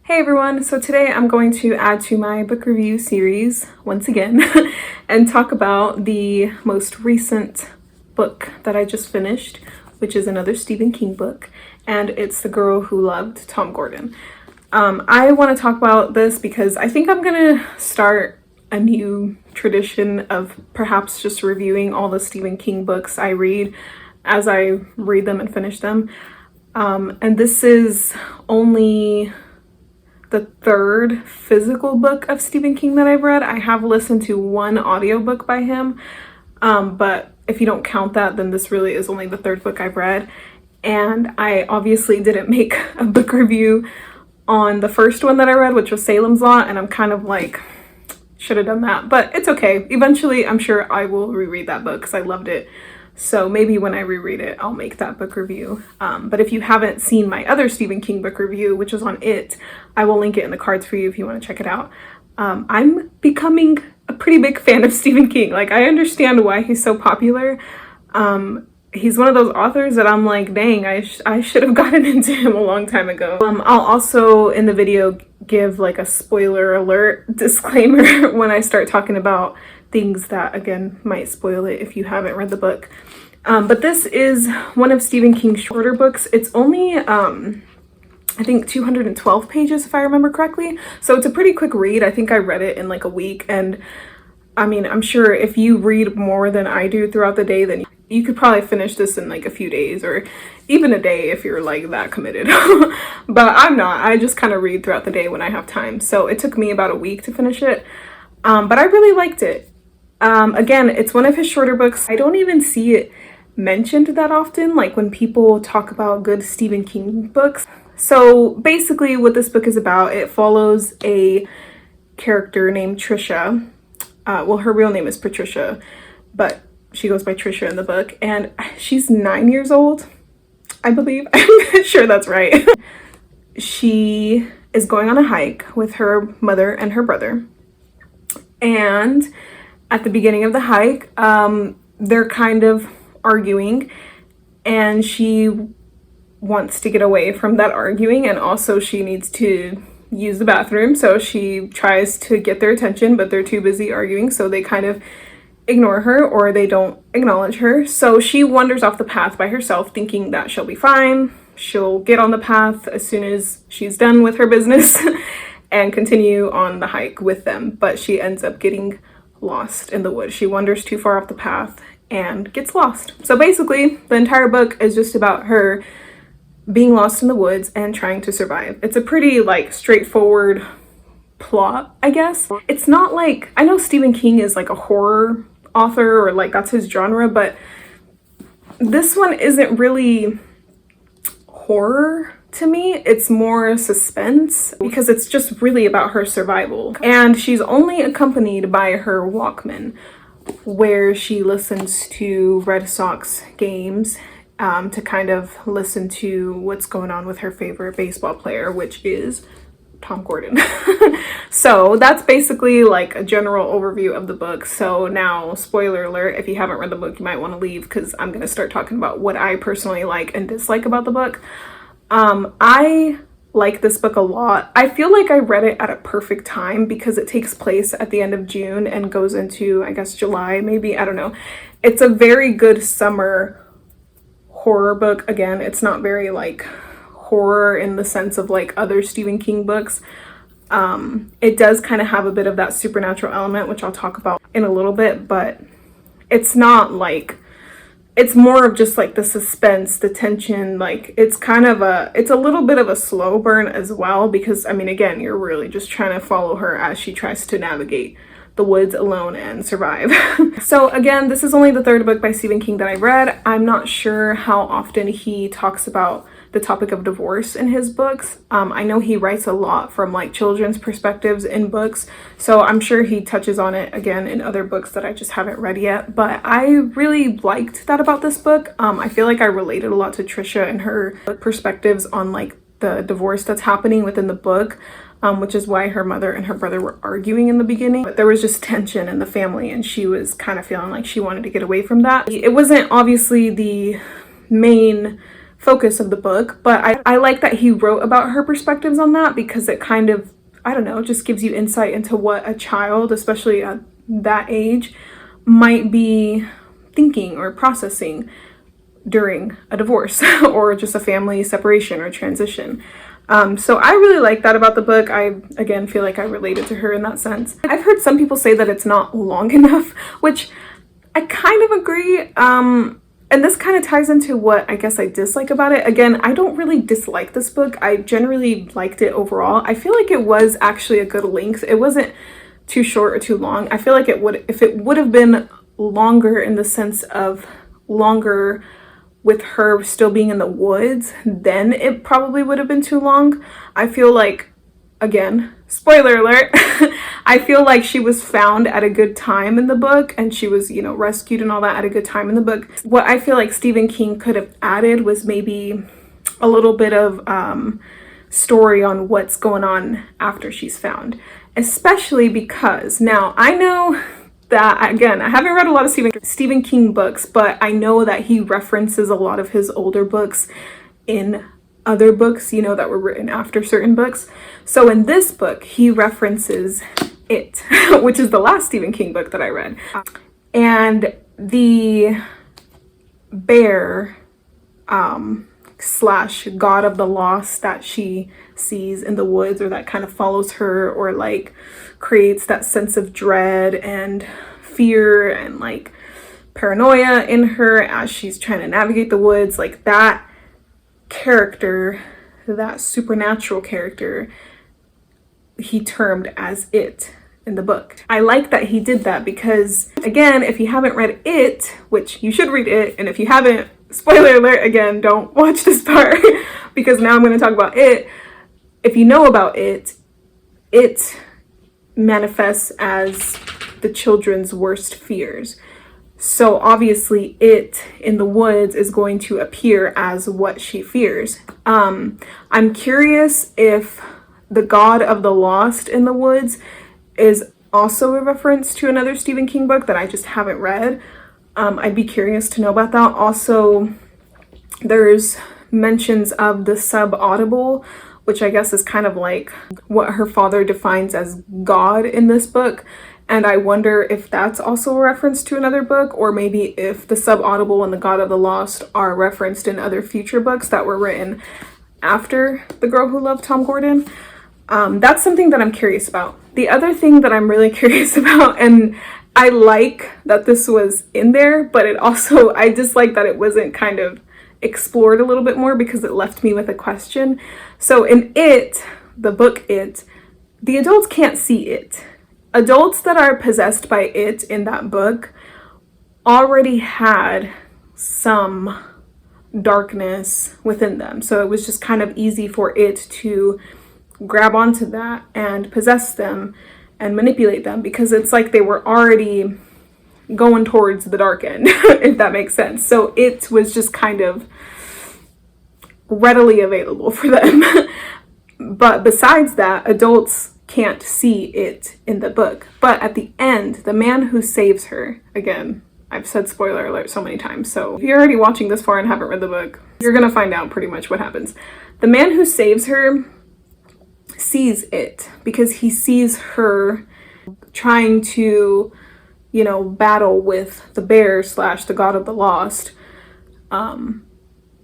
Hey everyone, so today I'm going to add to my book review series once again and talk about the most recent book that I just finished, which is another Stephen King book, and it's The Girl Who Loved Tom Gordon. I want to talk about this because I think I'm gonna start a new tradition of perhaps just reviewing all the Stephen King books I read as I read them and finish them. And this is only the third physical book of Stephen King that I've read. I have listened to one audiobook by him, but if you don't count that, then this really is only the third book I've read. And I obviously didn't make a book review on the first one that I read, which was Salem's Lot, and I'm kind of like, should have done that, but it's okay. Eventually, I'm sure I will reread that book because I loved it. So maybe when I reread it, I'll make that book review. But if you haven't seen my other Stephen King book review, which is on It, I will link it in the cards for you if you want to check it out. I'm becoming a pretty big fan of Stephen King. Like, I understand why he's so popular. He's one of those authors that I'm like, dang, I should have gotten into him a long time ago. I'll also, in the video, give like a spoiler alert disclaimer when I start talking about things that, again, might spoil it if you haven't read the book. But this is one of Stephen King's shorter books. It's only, I think 212 pages, if I remember correctly. So it's a pretty quick read. I think I read it in like a week. And I mean, I'm sure if you read more than I do throughout the day, then you could probably finish this in like a few days or even a day if you're like that committed. But I'm not. I just kind of read throughout the day when I have time. So it took me about a week to finish it. But I really liked it. Again, it's one of his shorter books. I don't even see it mentioned that often, like when people talk about good Stephen King books. So basically what this book is about, it follows a character named Trisha. Well, her real name is Patricia, but she goes by Trisha in the book, and she's 9 years old, I believe. I'm sure that's right. She is going on a hike with her mother and her brother, and at the beginning of the hike, they're kind of arguing, and she wants to get away from that arguing, and also she needs to use the bathroom, so she tries to get their attention, but they're too busy arguing, so they kind of ignore her or they don't acknowledge her. So she wanders off the path by herself, thinking that she'll be fine. She'll get on the path as soon as she's done with her business and continue on the hike with them, but she ends up getting lost in the woods. She wanders too far off the path and gets lost. So basically, the entire book is just about her being lost in the woods and trying to survive. It's a pretty like straightforward plot, I guess. It's not like, I know Stephen King is like a horror author or like that's his genre, but this one isn't really horror to me. It's more suspense because it's just really about her survival. And she's only accompanied by her Walkman, where she listens to Red Sox games to kind of listen to what's going on with her favorite baseball player, which is Tom Gordon. So that's basically like a general overview of the book. So now, spoiler alert, if you haven't read the book, you might want to leave because I'm going to start talking about what I personally like and dislike about the book. I like this book a lot. I feel like I read it at a perfect time because it takes place at the end of June and goes into, I guess, July, maybe. I don't know. It's a very good summer horror book. Again, it's not very like horror in the sense of like other Stephen King books. It does kind of have a bit of that supernatural element, which I'll talk about in a little bit, but it's not like, it's more of just like the suspense, the tension. Like it's kind of it's a little bit of a slow burn as well, because I mean, again, you're really just trying to follow her as she tries to navigate the woods alone and survive. So again, this is only the third book by Stephen King that I read. I'm not sure how often he talks about the topic of divorce in his books. I know he writes a lot from like children's perspectives in books, so I'm sure he touches on it again in other books that I just haven't read yet. But I really liked that about this book. I feel like I related a lot to Trisha and her perspectives on like the divorce that's happening within the book. Which is why her mother and her brother were arguing in the beginning. But there was just tension in the family, and she was kind of feeling like she wanted to get away from that. It wasn't obviously the main focus of the book, but I like that he wrote about her perspectives on that, because it kind of, I don't know, just gives you insight into what a child, especially at that age, might be thinking or processing during a divorce or just a family separation or transition. So I really like that about the book. I, again, feel like I related to her in that sense. I've heard some people say that it's not long enough, which I kind of agree. And this kind of ties into what I guess I dislike about it. Again, I don't really dislike this book. I generally liked it overall. I feel like it was actually a good length. It wasn't too short or too long. I feel like it would, if it would have been longer in the sense of longer with her still being in the woods, then it probably would have been too long. I feel like, again, spoiler alert, I feel like she was found at a good time in the book, and she was, you know, rescued and all that at a good time in the book. What I feel like Stephen King could have added was maybe a little bit of story on what's going on after she's found, especially because now I know that, again, I haven't read a lot of Stephen King books, but I know that he references a lot of his older books in other books, you know, that were written after certain books. So in this book, he references It, which is the last Stephen King book that I read. And the bear slash god of the lost that she sees in the woods, or that kind of follows her, or like creates that sense of dread and fear and like paranoia in her as she's trying to navigate the woods, like that character, that supernatural character, he termed as It in the book. I like that he did that because, again, if you haven't read It, which you should read It, and if you haven't, spoiler alert, again, don't watch this part because now I'm going to talk about It. If you know about It, it manifests as the children's worst fears. So obviously It in the woods is going to appear as what she fears. I'm curious if the god of the lost in the woods is also a reference to another Stephen King book that I just haven't read. I'd be curious to know about that. Also, there's mentions of the subaudible, which I guess is kind of like what her father defines as God in this book. And I wonder if that's also a reference to another book, or maybe if the subaudible and the God of the Lost are referenced in other future books that were written after The Girl Who Loved Tom Gordon. That's something that I'm curious about. The other thing that I'm really curious about, and I like that this was in there, but it also, I dislike that it wasn't kind of explored a little bit more because it left me with a question. So in It, the book It, the adults can't see It. Adults that are possessed by It in that book already had some darkness within them. So it was just kind of easy for It to grab onto that and possess them and manipulate them, because it's like they were already going towards the dark end, if that makes sense. So It was just kind of readily available for them. But besides that, adults can't see It in the book. But at the end, the man who saves her, again, I've said spoiler alert so many times, so if you're already watching this far and haven't read the book, you're gonna find out pretty much what happens. The man who saves her sees It because he sees her trying to, you know, battle with the bear slash the god of the lost,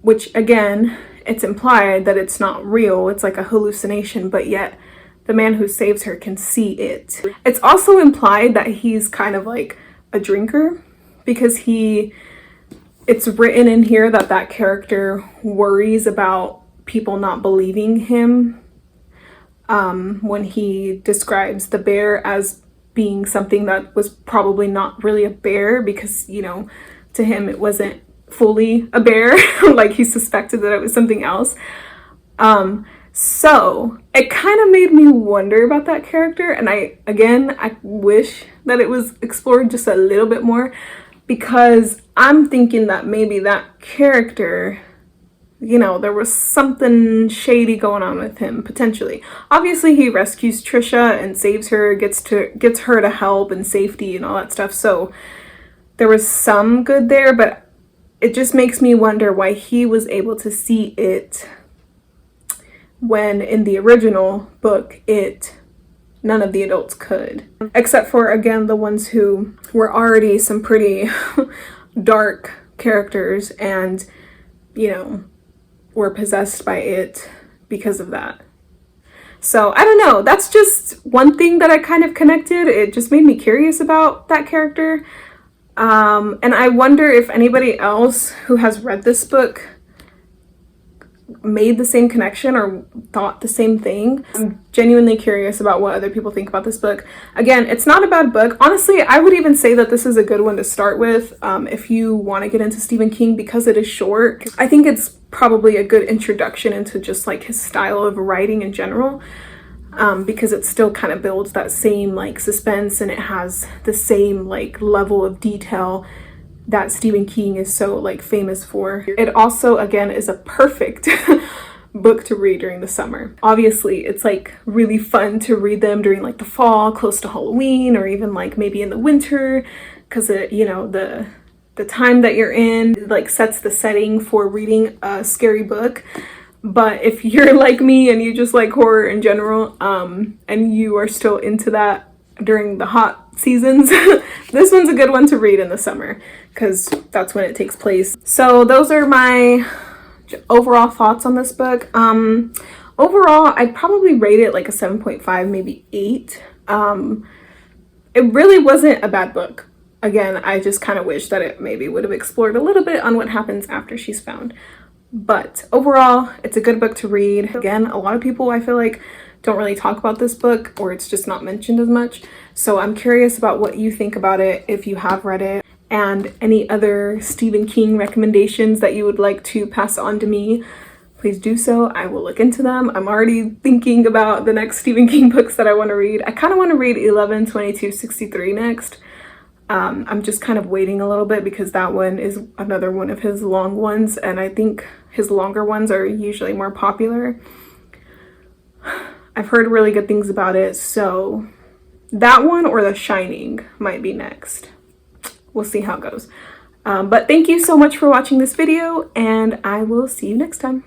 which again, it's implied that it's not real, it's like a hallucination, but yet the man who saves her can see It. It's also implied that he's kind of like a drinker, because it's written in here that that character worries about people not believing him when he describes the bear as being something that was probably not really a bear, because, you know, to him it wasn't fully a bear, like he suspected that it was something else. So it kind of made me wonder about that character, and I wish that it was explored just a little bit more, because I'm thinking that maybe that character, you know, there was something shady going on with him, potentially. Obviously, he rescues Trisha and saves her, gets her to help and safety and all that stuff, so there was some good there, but it just makes me wonder why he was able to see it when in the original book none of the adults could, except for, again, the ones who were already some pretty dark characters and, you know, were possessed by it because of that. So I don't know, that's just one thing that I kind of connected. It just made me curious about that character. And I wonder if anybody else who has read this book made the same connection or thought the same thing. I'm genuinely curious about what other people think about this book. Again, it's not a bad book. Honestly, I would even say that this is a good one to start with if you want to get into Stephen King, because it is short. I think it's probably a good introduction into just like his style of writing in general, because it still kind of builds that same like suspense, and it has the same like level of detail that Stephen King is so like famous for. It also, again, is a perfect book to read during the summer. Obviously, it's like really fun to read them during like the fall, close to Halloween, or even like maybe in the winter, because you know, the time that you're in like sets the setting for reading a scary book. But if you're like me and you just like horror in general, and you are still into that during the hot seasons, this one's a good one to read in the summer because that's when it takes place. So those are my overall thoughts on this book. Overall, I'd probably rate it like a 7.5, maybe 8. It really wasn't a bad book. Again, I just kind of wish that it maybe would have explored a little bit on what happens after she's found. But overall, it's a good book to read. Again, a lot of people, I feel like, don't really talk about this book, or it's just not mentioned as much. So I'm curious about what you think about it if you have read it, and any other Stephen King recommendations that you would like to pass on to me. Please do so. I will look into them. I'm already thinking about the next Stephen King books that I want to read. I kind of want to read 11/22/63 next. I'm just kind of waiting a little bit because that one is another one of his long ones, and I think his longer ones are usually more popular. I've heard really good things about it, so that one or The Shining might be next. We'll see how it goes. But thank you so much for watching this video, and I will see you next time.